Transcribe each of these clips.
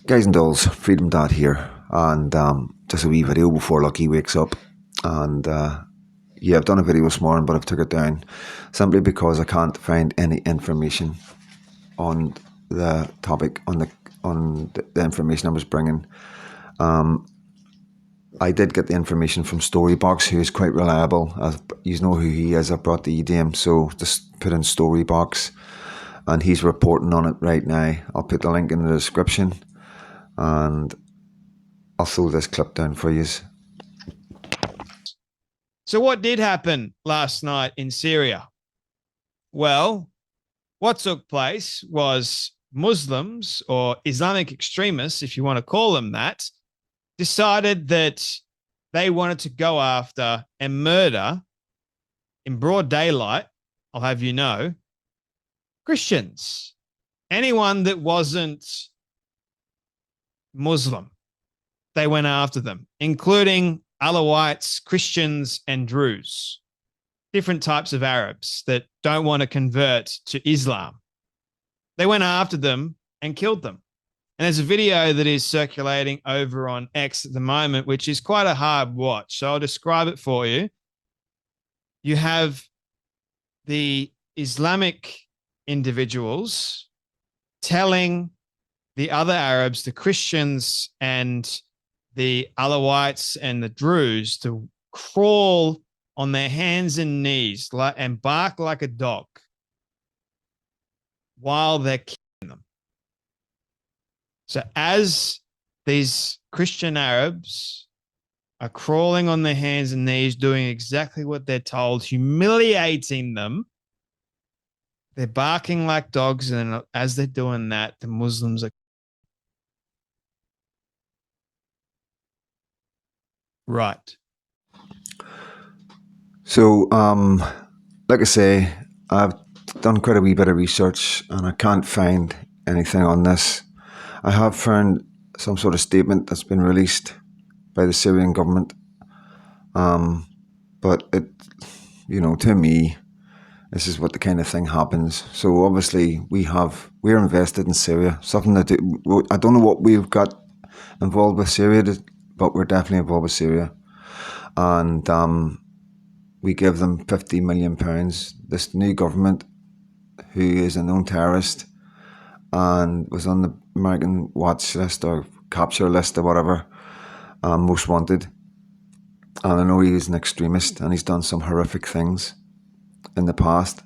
Guys and dolls, Freedom Dad here, and just a wee video before Lucky wakes up. And yeah, I've done a video this morning, but I've took it down simply because I can't find any information on the topic on the information I was bringing. I did get the information from Storybox, who is quite reliable. You know who he is. I brought the EDM, so just put in Storybox, and he's reporting on it right now. I'll put the link in the description. And I'll throw this clip down for you. So what did happen last night in Syria? Well, what took place was Muslims, or Islamic extremists, if you want to call them that, decided that they wanted to go after and murder in broad daylight, I'll have you know, Christians. Anyone that wasn't Muslim, they went after them, including Alawites, Christians, and Druze, different types of Arabs that don't want to convert to Islam. They went after them and killed them. And there's a video that is circulating over on X at the moment, which is quite a hard watch. So I'll describe it for you. You have the Islamic individuals telling the other Arabs, the Christians and the Alawites and the Druze, to crawl on their hands and knees and bark like a dog while they're killing them. So as these Christian Arabs are crawling on their hands and knees, doing exactly what they're told, humiliating them, they're barking like dogs, and as they're doing that, the Muslims are right. So, like I say, I've done quite a wee bit of research and I can't find anything on this. I have found some sort of statement that's been released by the Syrian government. But it, to me, this is what the kind of thing happens. So obviously we're invested in Syria. Something that I don't know what we've got involved with Syria, but we're definitely involved with Syria. And we give them £50 million. This new government, who is a known terrorist and was on the American watch list or capture list or whatever, most wanted. And I know he is an extremist and he's done some horrific things in the past.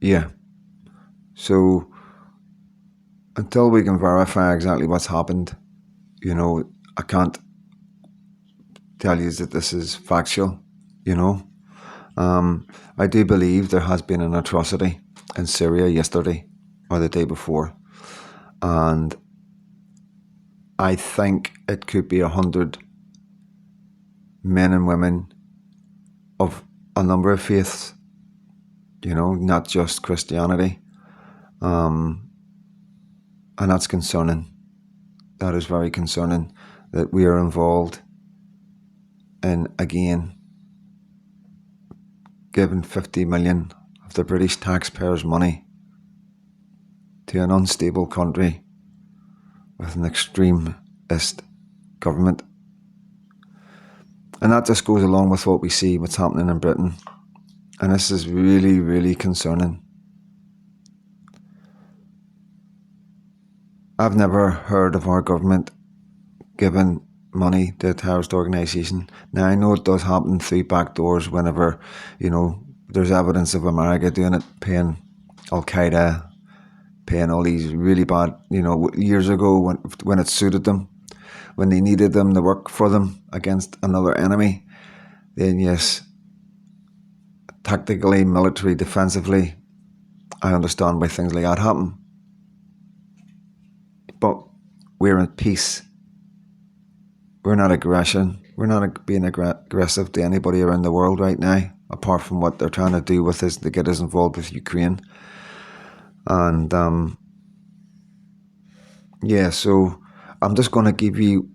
Yeah. So until we can verify exactly what's happened, I can't tell you that this is factual, I do believe there has been an atrocity in Syria yesterday or the day before. And I think it could be 100 men and women of a number of faiths, not just Christianity. And that's concerning. That is very concerning that we are involved in, again, giving 50 million of the British taxpayers' money to an unstable country with an extremist government. And that just goes along with what we see, what's happening in Britain. And this is really, really concerning. I've never heard of our government giving money to a terrorist organisation. Now, I know it does happen through back doors whenever, there's evidence of America doing it, paying Al-Qaeda, paying all these really bad, years ago when it suited them, when they needed them to work for them against another enemy. Then yes, tactically, military, defensively, I understand why things like that happen. But we're in peace. We're not aggression. We're not being aggressive to anybody around the world right now, apart from what they're trying to do with us to get us involved with Ukraine. And yeah, so I'm just going to give you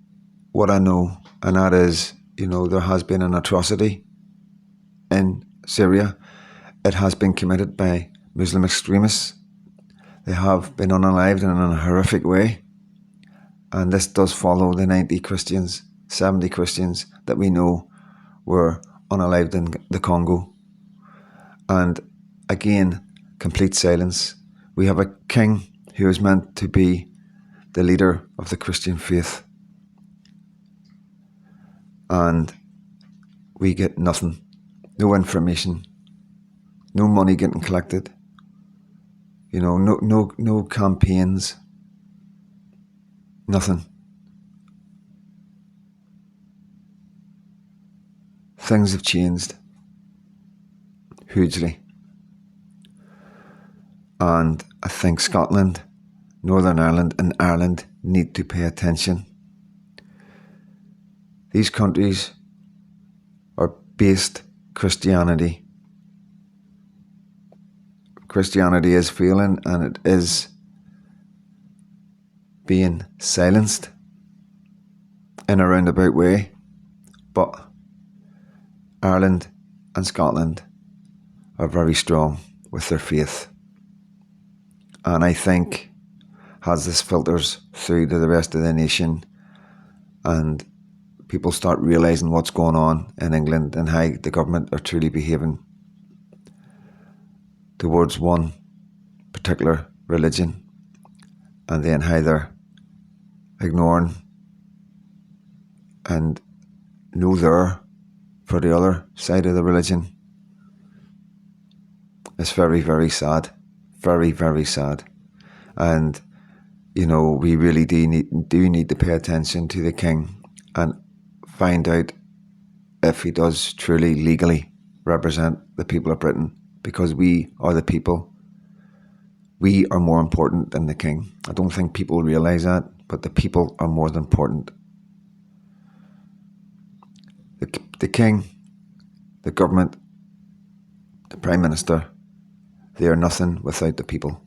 what I know, and that is, there has been an atrocity in Syria. It has been committed by Muslim extremists, They have been unalived in a horrific way. And this does follow the 90 Christians, 70 Christians that we know were unalived in the Congo. And again, complete silence. We have a king who is meant to be the leader of the Christian faith. And we get nothing. No information. No money getting collected. No campaigns. Nothing. Things have changed hugely. And I think Scotland, Northern Ireland and Ireland need to pay attention. These countries are based Christianity. Christianity is failing and it is being silenced in a roundabout way. But Ireland and Scotland are very strong with their faith. And I think as this filters through to the rest of the nation and people start realising what's going on in England and how the government are truly behaving towards one particular religion, and then how they're ignoring and no there for the other side of the religion. It's very, very sad. Very, very sad. And, we really do need to pay attention to the king and find out if he does truly legally represent the people of Britain, because we are the people. We are more important than the king. I don't think people realise that, but the people are more important. The king, the government, the Prime Minister, they are nothing without the people.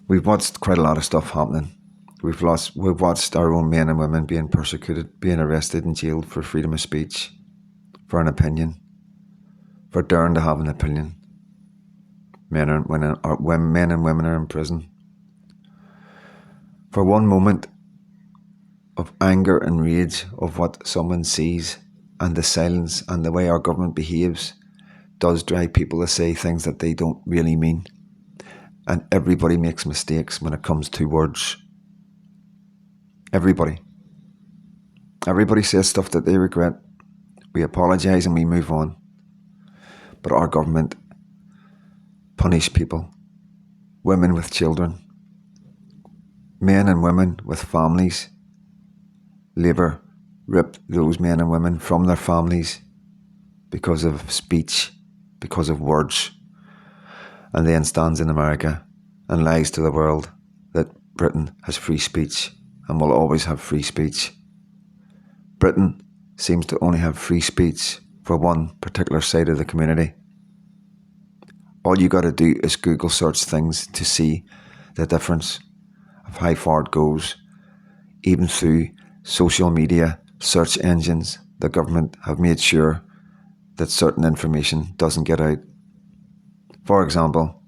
We've watched quite a lot of stuff happening. We've watched our own men and women being persecuted, being arrested and jailed for freedom of speech, for an opinion, for daring to have an opinion. Men and women are in prison. For one moment of anger and rage of what someone sees, and the silence and the way our government behaves does drive people to say things that they don't really mean. And everybody makes mistakes when it comes to words. Everybody says stuff that they regret. We apologise and we move on. But our government punish people, women with children, men and women with families. Labour rip those men and women from their families because of speech, because of words, and then stands in America and lies to the world that Britain has free speech and will always have free speech. Britain seems to only have free speech for one particular side of the community. All you got to do is Google search things to see the difference of how far it goes. Even through social media, search engines, the government have made sure that certain information doesn't get out. For example,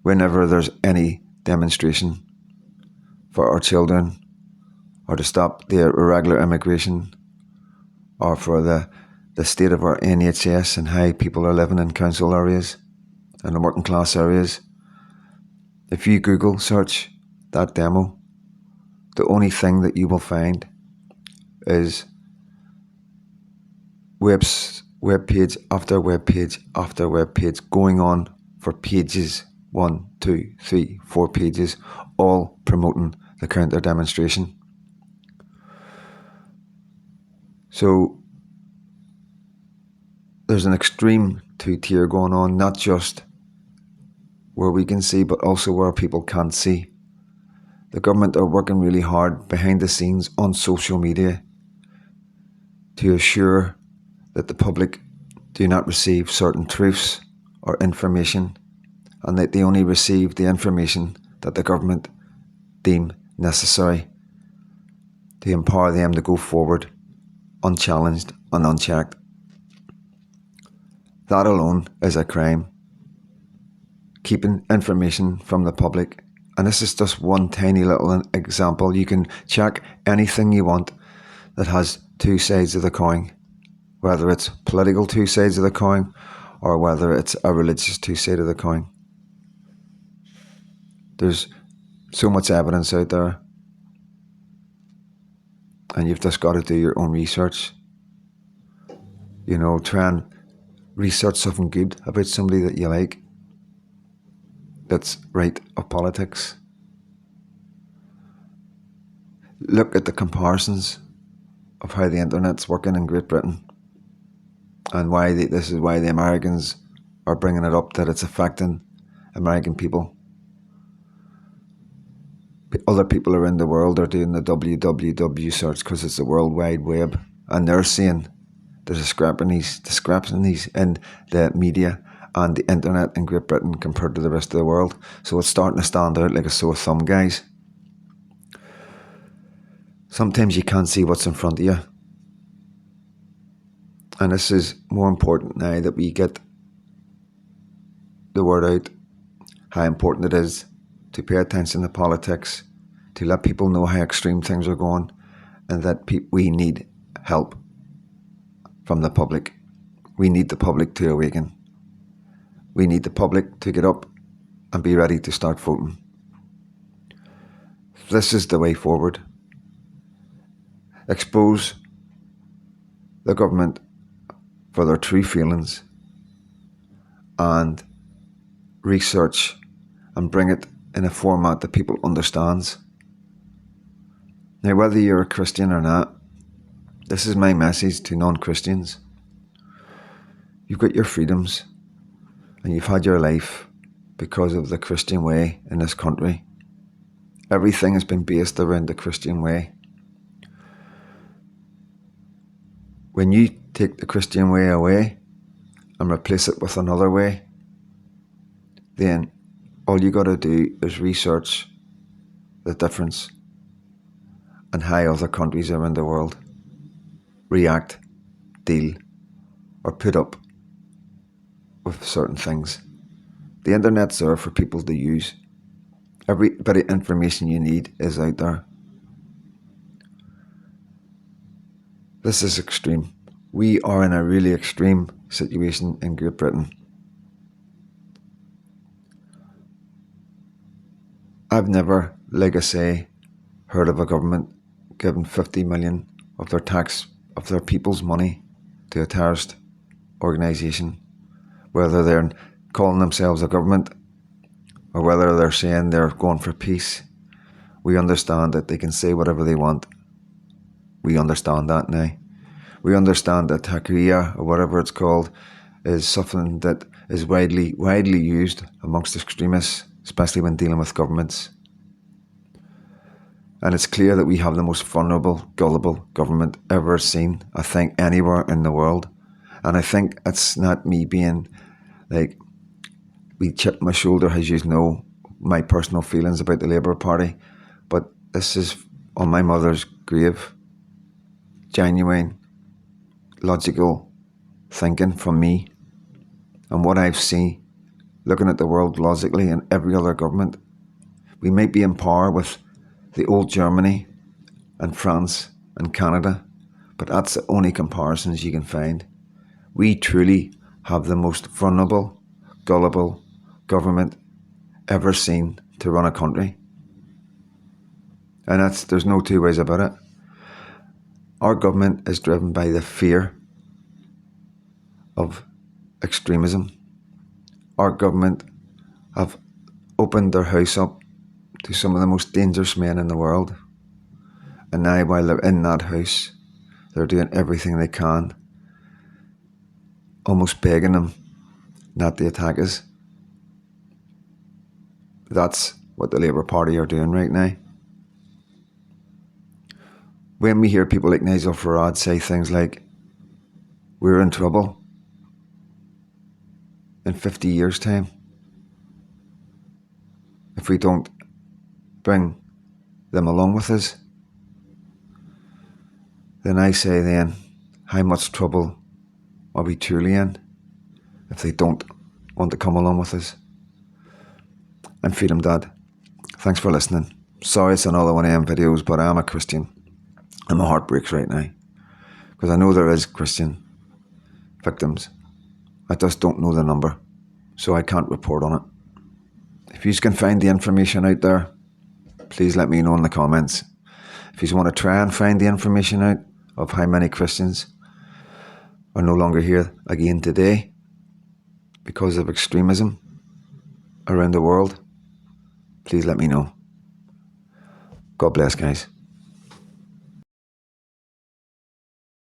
whenever there's any demonstration for our children, or to stop the irregular immigration, or for the state of our NHS and how people are living in council areas and the working class areas, if you Google search that demo, the only thing that you will find is web page after web page after web page going on for pages, 1, 2, 3, 4 pages, all promoting the counter demonstration. So there's an extreme two-tier going on, not just where we can see, but also where people can't see. The government are working really hard behind the scenes on social media to assure that the public do not receive certain truths or information, and that they only receive the information that the government deem necessary to empower them to go forward unchallenged and unchecked. That alone is a crime. Keeping information from the public. And this is just one tiny little example. You can check anything you want that has two sides of the coin, whether it's political two sides of the coin or whether it's a religious two side of the coin. There's so much evidence out there, and you've just got to do your own research. You know, try and research something good about somebody that you like, that's right of politics. Look at the comparisons of how the internet's working in Great Britain and why this is why the Americans are bringing it up, that it's affecting American people. Other people around the world are doing the www search because it's the World Wide Web, and they're seeing the discrepancies in the media and the internet in Great Britain compared to the rest of the world. So it's starting to stand out like a sore thumb, guys. Sometimes you can't see what's in front of you. And this is more important now that we get the word out, how important it is to pay attention to politics, to let people know how extreme things are going, and that we need help from the public. We need the public to awaken. We need the public to get up and be ready to start voting. This is the way forward. Expose the government for their true feelings and research and bring it in a format that people understands. Now, whether you're a Christian or not, this is my message to non-Christians. You've got your freedoms and you've had your life because of the Christian way in this country. Everything has been based around the Christian way. When you take the Christian way away and replace it with another way, then all you got to do is research the difference and how other countries around the world react, deal, or put up with certain things. The internet's there for people to use. Every bit of information you need is out there. This is extreme. We are in a really extreme situation in Great Britain. I've never, like I say, heard of a government giving 50 million of their people's money to a terrorist organisation, whether they're calling themselves a government or whether they're saying they're going for peace. We understand that they can say whatever they want. We understand that now. We understand that Takiya, or whatever it's called, is something that is widely used amongst extremists, especially when dealing with governments. And it's clear that we have the most vulnerable, gullible government ever seen, I think, anywhere in the world. And I think it's not me being like, we chip my shoulder, as you know, my personal feelings about the Labour Party. But this is on my mother's grave. Genuine, logical thinking from me and what I've seen, looking at the world logically and every other government. We might be in power with the old Germany and France and Canada, but that's the only comparisons you can find. We truly have the most vulnerable, gullible government ever seen to run a country. And there's no two ways about it. Our government is driven by the fear of extremism. Our government have opened their house up to some of the most dangerous men in the world. And now, while they're in that house, they're doing everything they can, almost begging them not to attack us. That's what the Labour Party are doing right now. When we hear people like Nigel Farage say things like, we're in trouble in 50 years' time if we don't bring them along with us, then I say then, how much trouble are we truly in? if they don't want to come along with us. I'm Freedom Dad. Thanks for listening. Sorry it's another one of them videos, but I am a Christian and my heart breaks right now because I know there is Christian victims. I just don't know the number, so I can't report on it. If you can find the information out there, please let me know in the comments. If you want to try and find the information out of how many Christians are no longer here again today because of extremism around the world, please let me know. God bless, guys.